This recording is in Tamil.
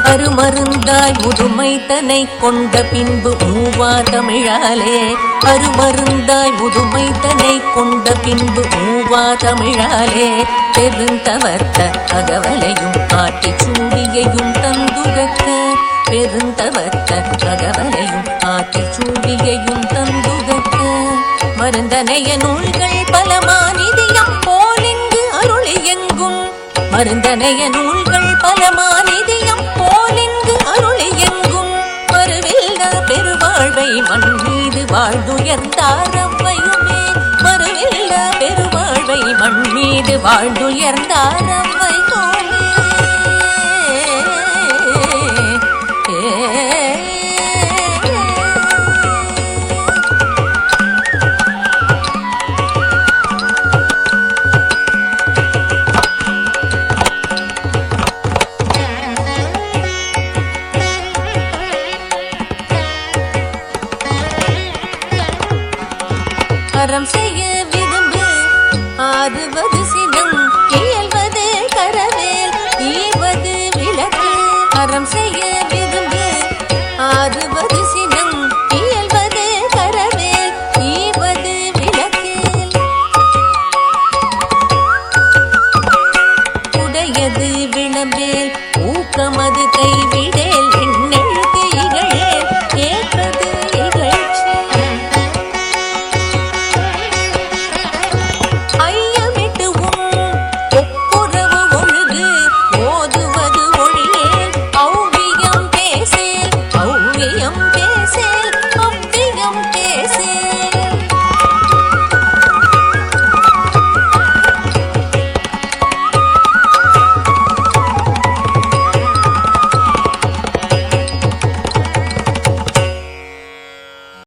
அருமருந்தாய் முதுமை தனை கொண்ட பின்பு மூவா தமிழாலே அருமருந்தாய் முதுமை தனை கொண்ட பின்பு மூவா தமிழாலே பெருந்தவர்த்த அகவலையும் ஆட்டி சூடியையும் தந்துகக்க பெருந்தவர்த்த அகவலையும் ஆட்டி சூடியையும் தந்துகக்க மருந்தனைய நூல்கள் பலமானிதியம் போலிங்கு அருளி எங்கும் மருந்தனைய நூல்கள் பலமானிதியம் போலிங்கு அருளி எங்கும் மறுவில்ல பெருவாழ்வை மண் மீது வாழ்ந்துயர்ந்தாரவ்வையுமே மறுவில்ல பெருவாழ்வை மண் மீது வாழ்ந்துயர்ந்தாரவ்வையுமே